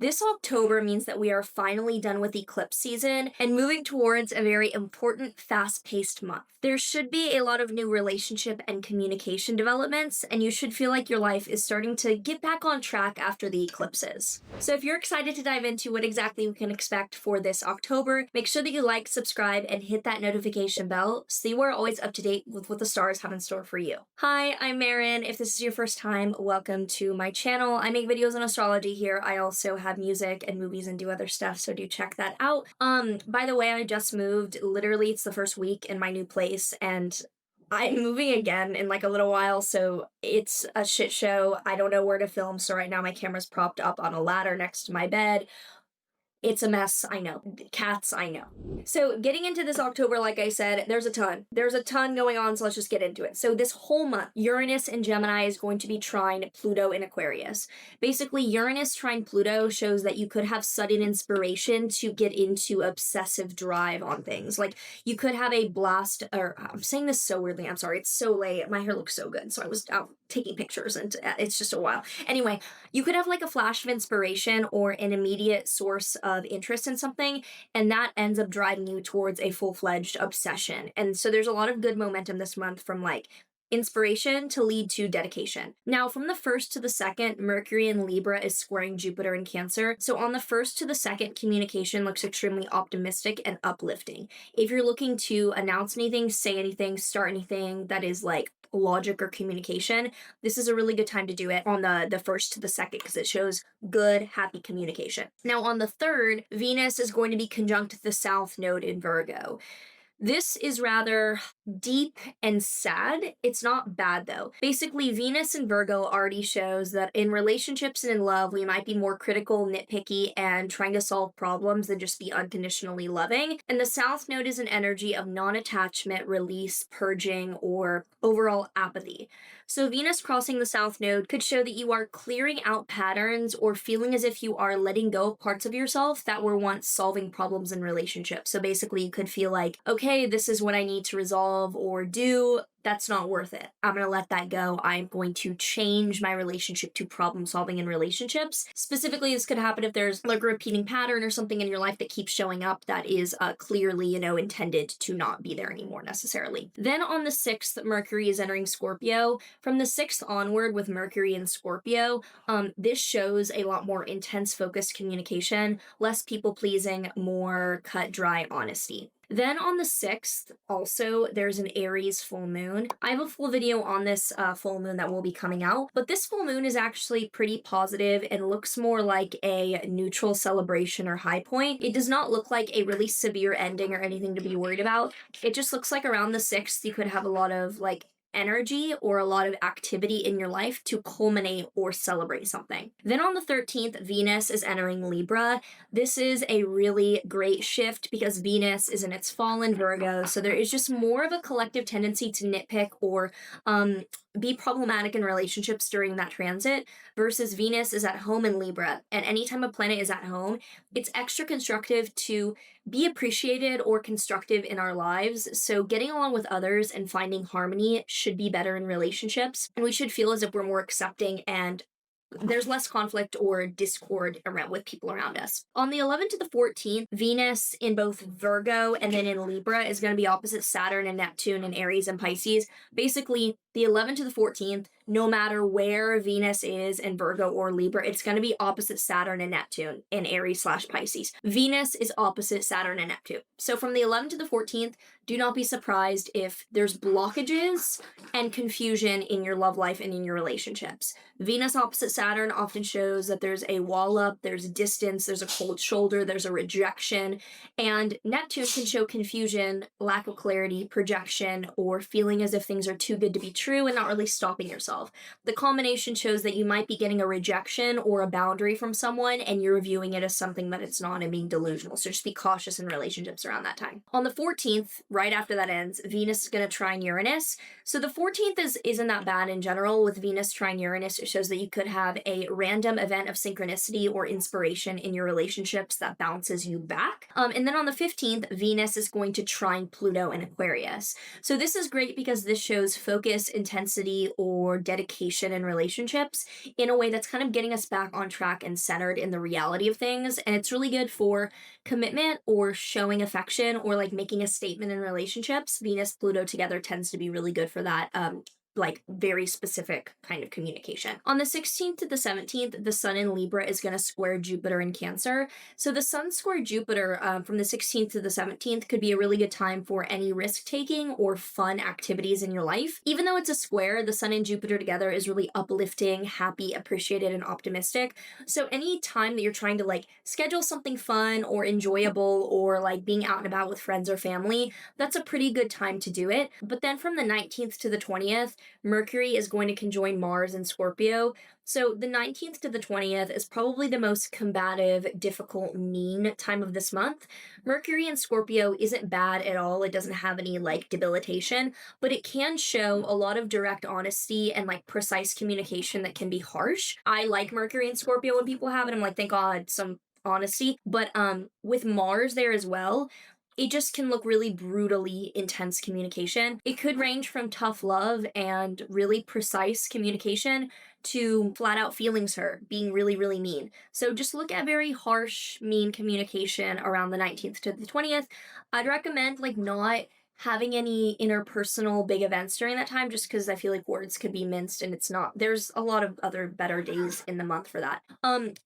This October means that we are finally done with eclipse season and moving towards a very important, fast-paced month. There should be a lot of new relationship and communication developments, and you should feel like your life is starting to get back on track after the eclipses. So if you're excited to dive into what exactly we can expect for this October, make sure that you like, subscribe, and hit that notification bell so you are always up to date with what the stars have in store for you. Hi, I'm Maren. If this is your first time, welcome to my channel. I make videos on astrology here. I also have music and movies and do other stuff, so do check that out. By the way, I just moved. Literally, it's the first week in my new place, and I'm moving again in like a little while, so it's a shit show. I don't know where to film, so right now my camera's propped up on a ladder next to my bed. It's a mess, I know. Cats, I know. So getting into this October, like I said, there's a ton. There's a ton going on, so let's just get into it. So this whole month, Uranus in Gemini is going to be trine Pluto in Aquarius. Basically, Uranus trine Pluto shows that you could have sudden inspiration to get into obsessive drive on things. Like, you could have a blast, or I'm saying this so weirdly, I'm sorry, it's so late. My hair looks so good, so I was out taking pictures, and it's just a while. Anyway, you could have like a flash of inspiration or an immediate source of interest in something, and that ends up driving you towards a full-fledged obsession. And so there's a lot of good momentum this month from like inspiration to lead to dedication. Now, from the 1st to the 2nd, Mercury in Libra is squaring Jupiter in Cancer. So on the 1st to the 2nd, communication looks extremely optimistic and uplifting. If you're looking to announce anything, say anything, start anything that is like logic or communication, this is a really good time to do it on the 1st to the 2nd because it shows good, happy communication. Now, on the 3rd, Venus is going to be conjunct the South Node in Virgo. This is rather deep and sad. It's not bad though. Basically, Venus in Virgo already shows that in relationships and in love, we might be more critical, nitpicky, and trying to solve problems than just be unconditionally loving. And the South Node is an energy of non-attachment, release, purging, or overall apathy. So Venus crossing the South Node could show that you are clearing out patterns or feeling as if you are letting go of parts of yourself that were once solving problems in relationships. So basically, you could feel like, okay, this is what I need to resolve or do. That's not worth it. I'm going to let that go. I'm going to change my relationship to problem solving in relationships. Specifically, this could happen if there's like a repeating pattern or something in your life that keeps showing up that is clearly, intended to not be there anymore necessarily. Then on the 6th, Mercury is entering Scorpio. From the 6th onward with Mercury in Scorpio, this shows a lot more intense focused communication, less people pleasing, more cut dry honesty. Then on the 6th, also, there's an Aries full moon. I have a full video on this full moon that will be coming out, but this full moon is actually pretty positive and looks more like a neutral celebration or high point. It does not look like a really severe ending or anything to be worried about. It just looks like around the 6th, you could have a lot of like energy or a lot of activity in your life to culminate or celebrate something. Then on the 13th, Venus is entering Libra. This is a really great shift because Venus is in its fall in Virgo, so there is just more of a collective tendency to nitpick or be problematic in relationships during that transit, versus Venus is at home in Libra. And anytime a planet is at home, it's extra constructive to be appreciated or constructive in our lives. So getting along with others and finding harmony should be better in relationships. And we should feel as if we're more accepting and there's less conflict or discord around with people around us. On the 11th to the 14th, Venus in both Virgo and then in Libra is going to be opposite Saturn and Neptune in Aries and Pisces. Basically, the 11th to the 14th, no matter where Venus is in Virgo or Libra, it's going to be opposite Saturn and Neptune in Aries/Pisces. Venus is opposite Saturn and Neptune. So from the 11th to the 14th, do not be surprised if there's blockages and confusion in your love life and in your relationships. Venus opposite Saturn often shows that there's a wall up, there's distance, there's a cold shoulder, there's a rejection, and Neptune can show confusion, lack of clarity, projection, or feeling as if things are too good to be true and not really stopping yourself. The combination shows that you might be getting a rejection or a boundary from someone and you're viewing it as something that it's not and being delusional. So just be cautious in relationships around that time. On the 14th, right after that ends, Venus is going to trine Uranus. So the 14th isn't that bad in general. With Venus trine Uranus, it shows that you could have a random event of synchronicity or inspiration in your relationships that bounces you back. And then on the 15th, Venus is going to trine Pluto in Aquarius. So this is great because this shows focus, intensity, or dedication in relationships in a way that's kind of getting us back on track and centered in the reality of things. And it's really good for commitment or showing affection or like making a statement in relationships. Venus Pluto together tends to be really good for that. Like very specific kind of communication. On the 16th to the 17th, the Sun in Libra is going to square Jupiter in Cancer. So the Sun square Jupiter from the 16th to the 17th could be a really good time for any risk-taking or fun activities in your life. Even though it's a square, the Sun and Jupiter together is really uplifting, happy, appreciated, and optimistic. So any time that you're trying to like schedule something fun or enjoyable or like being out and about with friends or family, that's a pretty good time to do it. But then from the 19th to the 20th, Mercury is going to conjoin Mars in Scorpio. So the 19th to the 20th is probably the most combative, difficult, mean time of this month. Mercury in Scorpio isn't bad at all. It doesn't have any like debilitation, but it can show a lot of direct honesty and like precise communication that can be harsh. I like Mercury in Scorpio when people have it. I'm like, thank God, some honesty. But with Mars there as well, it just can look really brutally intense communication. It could range from tough love and really precise communication to flat out feelings hurt, being really, really mean. So just look at very harsh, mean communication around the 19th to the 20th. I'd recommend like not having any interpersonal big events during that time just because I feel like words could be minced and it's not. There's a lot of other better days in the month for that.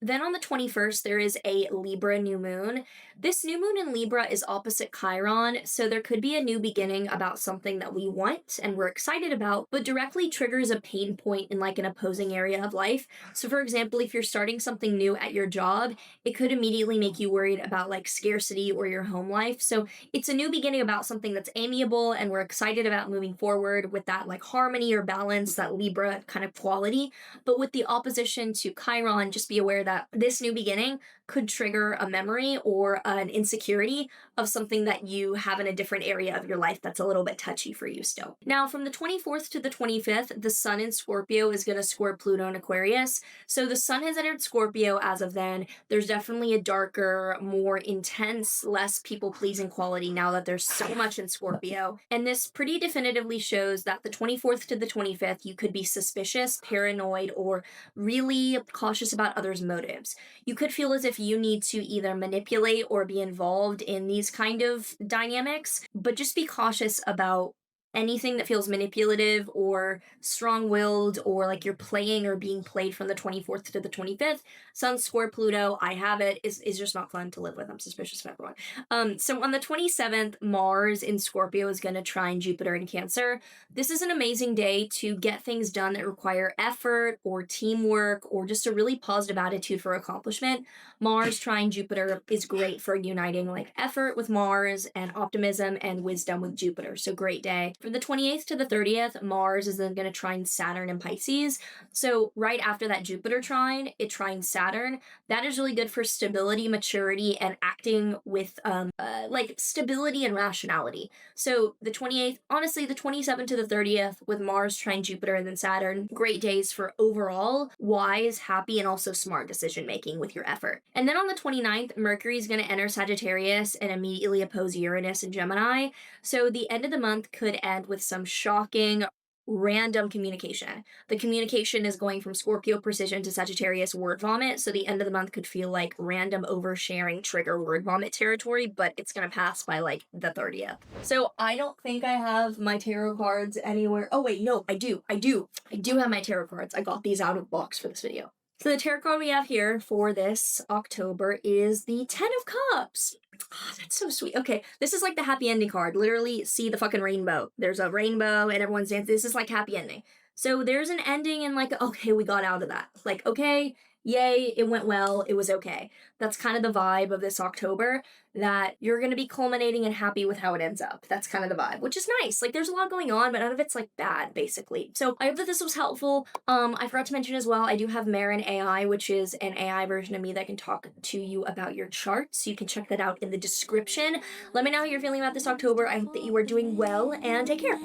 Then on the 21st, there is a Libra new moon. This new moon in Libra is opposite Chiron, so there could be a new beginning about something that we want and we're excited about, but directly triggers a pain point in like an opposing area of life. So for example, if you're starting something new at your job, it could immediately make you worried about like scarcity or your home life. So it's a new beginning about something that's amiable and we're excited about moving forward with that like harmony or balance, that Libra kind of quality. But with the opposition to Chiron, just be aware that this new beginning could trigger a memory or an insecurity of something that you have in a different area of your life that's a little bit touchy for you still. Now, from the 24th to the 25th, the Sun in Scorpio is going to square Pluto in Aquarius. So the Sun has entered Scorpio as of then. There's definitely a darker, more intense, less people-pleasing quality now that there's so much in Scorpio. And this pretty definitively shows that the 24th to the 25th, you could be suspicious, paranoid, or really cautious about others' motives. You could feel as if you need to either manipulate or be involved in these kind of dynamics, but just be cautious about anything that feels manipulative or strong-willed or like you're playing or being played from the 24th to the 25th. Sun square Pluto, I have it, is just not fun to live with. I'm suspicious of everyone. So on the 27th, Mars in Scorpio is going to trine Jupiter in Cancer. This is an amazing day to get things done that require effort or teamwork or just a really positive attitude for accomplishment. Mars trine Jupiter is great for uniting like effort with Mars and optimism and wisdom with Jupiter. So great day. From the 28th to the 30th, Mars is then going to trine Saturn in Pisces. So right after that Jupiter trine, it trines Saturn. That is really good for stability, maturity, and acting with like stability and rationality. So the 28th, honestly, the 27th to the 30th with Mars trine Jupiter and then Saturn, great days for overall wise, happy, and also smart decision making with your effort. And then on the 29th, Mercury is going to enter Sagittarius and immediately oppose Uranus and Gemini. So the end of the month could end with some shocking, random communication. The communication is going from Scorpio precision to Sagittarius word vomit, so the end of the month could feel like random oversharing trigger word vomit territory, but it's gonna pass by like the 30th. So I don't think I have my tarot cards anywhere. Oh wait, no, I do have my tarot cards. I got these out of the box for this video. So the tarot card we have here for this October is the Ten of Cups. Oh, that's so sweet. Okay, this is like the happy ending card. Literally, see the fucking rainbow. There's a rainbow and everyone's dancing. This is like happy ending. So there's an ending and like, okay, we got out of that. Like, okay, Yay, it went well, it was okay. That's kind of the vibe of this October, that you're gonna be culminating and happy with how it ends up. That's kind of the vibe, which is nice. Like, there's a lot going on, but none of it's like bad, basically. So I hope that this was helpful. I forgot to mention as well, I do have Maren AI, which is an AI version of me that can talk to you about your charts. You can check that out in the description. Let me know how you're feeling about this October. I hope that you are doing well, and take care.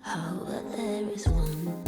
How there is one